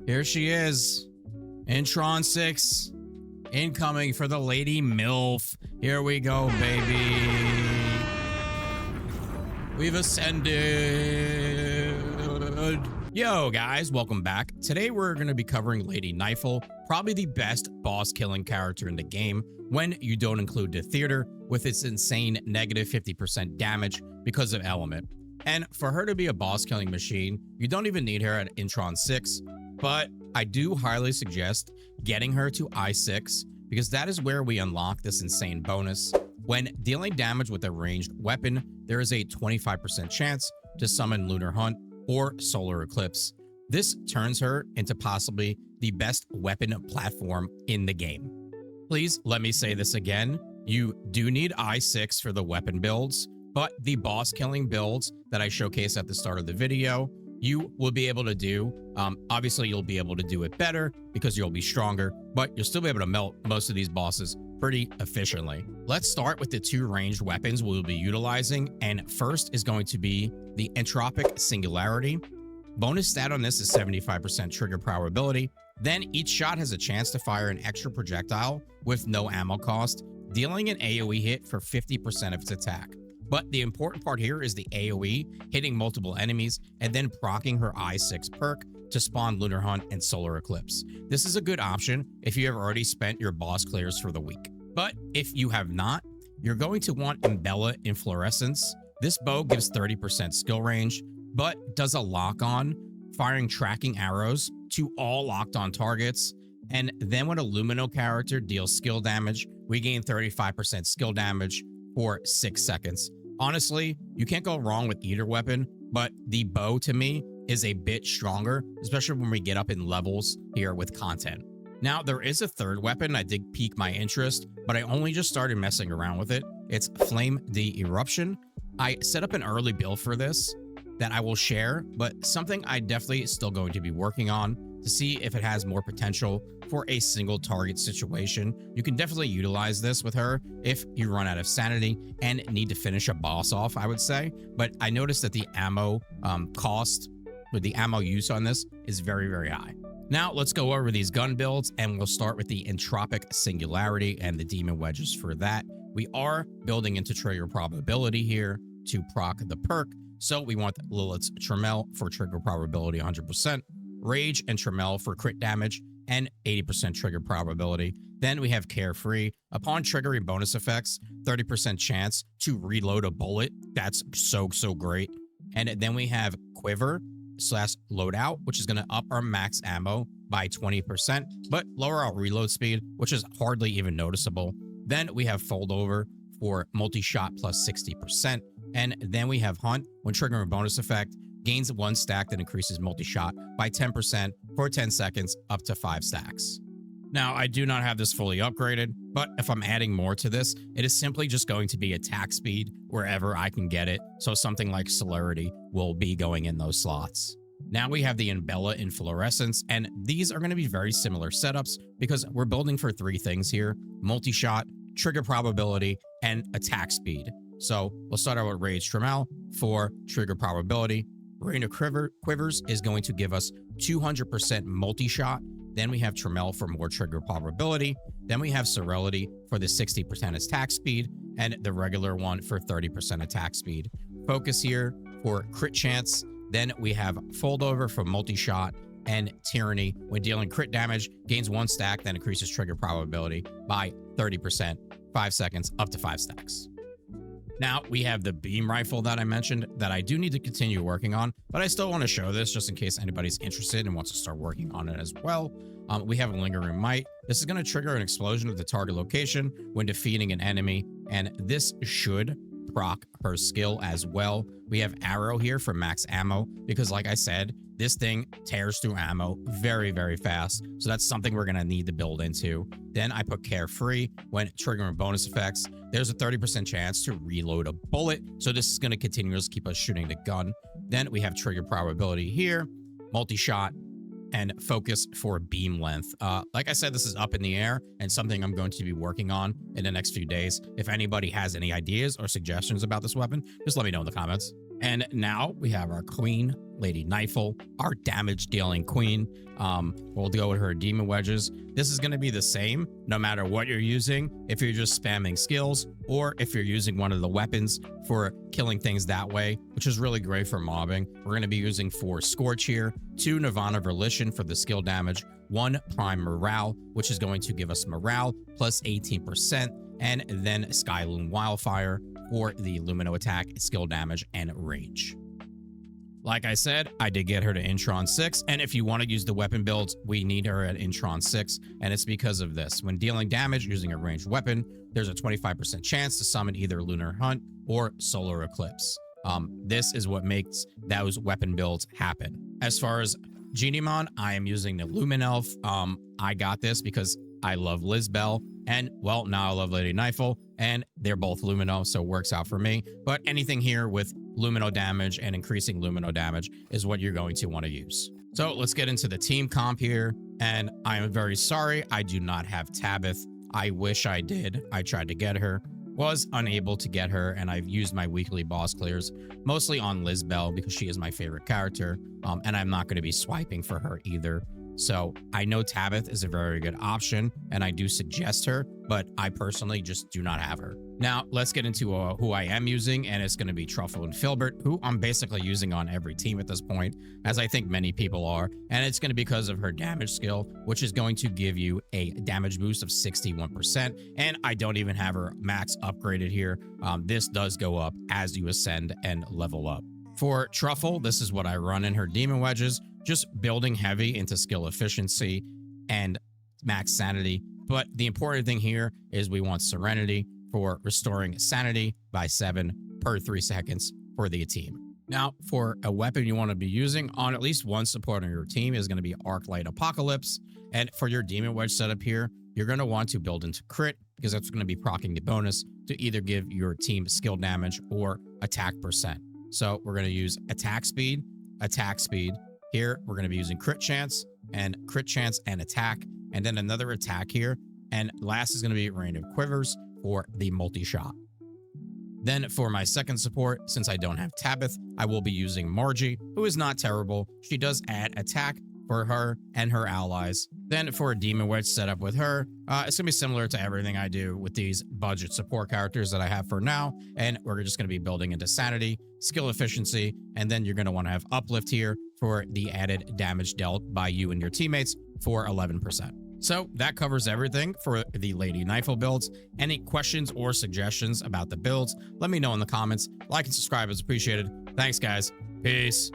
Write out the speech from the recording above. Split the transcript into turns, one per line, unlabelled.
Here she is. Intron 6. Incoming for the Lady MILF. Here we go, baby. We've ascended. Yo, guys, welcome back. Today, we're going to be covering Lady Nifle, probably the best boss-killing character in the game when you don't include the theater with its insane negative 50% damage because of element. And for her to be a boss-killing machine, you don't even need her at Intron 6, but I do highly suggest getting her to I6 because that is where we unlock this insane bonus. When dealing damage with a ranged weapon, there is a 25% chance to summon Lunar Hunt or Solar Eclipse. This turns her into possibly the best weapon platform in the game. Please let me say this again. You do need I6 for the weapon builds, but the boss killing builds that I showcased at the start of the video, you will be able to do. Obviously, you'll be able to do it better because you'll be stronger, but you'll still be able to melt most of these bosses pretty efficiently. Let's start with the two ranged weapons we'll be utilizing, and first is going to be the Entropic Singularity. Bonus stat on this is 75% trigger probability. Then each shot has a chance to fire an extra projectile with no ammo cost, dealing an AoE hit for 50% of its attack. But the important part here is the AoE hitting multiple enemies and then proccing her I6 perk to spawn Lunar Hunt and Solar Eclipse. This is a good option if you have already spent your boss clears for the week. But if you have not, you're going to want Embla Inforescence. This bow gives 30% skill range, but does a lock-on, firing tracking arrows to all locked-on targets. And then when a Lumino character deals skill damage, we gain 35% skill damage for 6 seconds. Honestly, you can't go wrong with either weapon, but the bow to me is a bit stronger, especially when we get up in levels here with content. Now, there is a third weapon that did pique my interest, but I only just started messing around with it. It's Flamme De Epuration. I set up an early build for this that I will share, but something I definitely still going to be working on to see if it has more potential for a single target situation. You can definitely utilize this with her if you run out of sanity and need to finish a boss off, I would say. But I noticed that the ammo cost with the ammo use on this is very, very high. Now let's go over these gun builds, and we'll start with the Entropic Singularity and the Demon Wedges for that. We are building into trigger probability here to proc the perk. So we want Lilith's Tremel for trigger probability 100%, Rage and Tremel for crit damage and 80% trigger probability. Then we have Carefree. Upon triggering bonus effects, 30% chance to reload a bullet. That's so great. And then we have Quiver/Loadout, which is going to up our max ammo by 20%, but lower our reload speed, which is hardly even noticeable. Then we have Fold Over for multi-shot plus 60%. And then we have Hunt. When triggering a bonus effect, gains 1 stack that increases multi-shot by 10% for 10 seconds up to 5 stacks. Now, I do not have this fully upgraded, but if I'm adding more to this, it is simply just going to be attack speed wherever I can get it. So something like Celerity will be going in those slots. Now we have the Embla Inforescence, and these are going to be very similar setups because we're building for 3 things here: multi-shot, trigger probability, and attack speed. So we'll start out with Rage Tremel for trigger probability. Rain of Quivers is going to give us 200% multi-shot. Then we have Tremel for more trigger probability. Then we have Serenity for the 60% attack speed, and the regular one for 30% attack speed. Focus here for crit chance. Then we have Fold Over for multi-shot, and Tyranny, when dealing crit damage, gains 1 stack that increases trigger probability by 30%, 5 seconds, up to 5 stacks. Now we have the beam rifle that I mentioned that I do need to continue working on, but I still want to show this just in case anybody's interested and wants to start working on it as well. We have a Lingering Might. This is going to trigger an explosion at the target location when defeating an enemy, and this should proc her skill as well. We have Arrow here for max ammo because, like I said, this thing tears through ammo very fast. So that's something we're going to need to build into. Then I put Carefree. When triggering bonus effects, there's a 30% chance to reload a bullet. So this is going to continuously keep us shooting the gun. Then we have trigger probability here, multi-shot, and focus for beam length. Like I said, this is up in the air and something I'm going to be working on in the next few days. If anybody has any ideas or suggestions about this weapon, just let me know in the comments. And now we have our Queen Lady Nifle, our damage dealing queen. We'll go with her demon wedges. This is going to be the same no matter what you're using, if you're just spamming skills or if you're using one of the weapons for killing things that way, which is really great for mobbing. We're going to be using 4 Scorch here, 2 Nirvana Volition for the skill damage, 1 Prime Morale, which is going to give us morale plus 18%, and then Skyloom Wildfire for the Lumino attack, skill damage, and range. Like I said, I did get her to Intron 6, and if you want to use the weapon builds, we need her at Intron 6, and it's because of this. When dealing damage using a ranged weapon, there's a 25% chance to summon either Lunar Hunt or Solar Eclipse. This is what makes those weapon builds happen. As far as Geniemon, I am using the Lumen Elf. I got this because I love Lizbel, and well, now I love Lady Nifle, and they're both Lumino, so it works out for me. But anything here with Lumino damage and increasing Lumino damage is what you're going to want to use. So let's get into the team comp here, and I am very sorry I do not have Tabethe. I wish I did. I tried to get her, was unable to get her, and I've used my weekly boss clears mostly on Lizbel because she is my favorite character, and I'm not going to be swiping for her either. So I know Tabethe is a very good option, and I do suggest her, but I personally just do not have her. Now, let's get into who I am using, and it's going to be Truffle and Filbert, who I'm basically using on every team at this point, as I think many people are, and it's going to be because of her damage skill, which is going to give you a damage boost of 61%, and I don't even have her max upgraded here. This does go up as you ascend and level up. For Truffle, this is what I run in her Demon Wedges, just building heavy into skill efficiency and max sanity. But the important thing here is we want Serenity for restoring sanity by 7 per 3 seconds for the team. Now, for a weapon you want to be using on at least one support on your team is going to be Arclight Apocalypse. And for your Demon Wedge setup here, you're going to want to build into crit because that's going to be proccing the bonus to either give your team skill damage or attack percent. So we're going to use attack speed. Here, we're going to be using crit chance and attack, and then another attack here. And last is going to be rain of quivers for the multi-shot. Then for my second support, since I don't have Tabethe, I will be using Margie, who is not terrible. She does add attack for her and her allies. Then for a Demon Wedge setup with her, it's going to be similar to everything I do with these budget support characters that I have for now. And we're just going to be building into sanity, skill efficiency, and then you're going to want to have uplift here for the added damage dealt by you and your teammates for 11%. So that covers everything for the Lady Nifle builds. Any questions or suggestions about the builds, let me know in the comments. Like and subscribe is appreciated. Thanks, guys. Peace.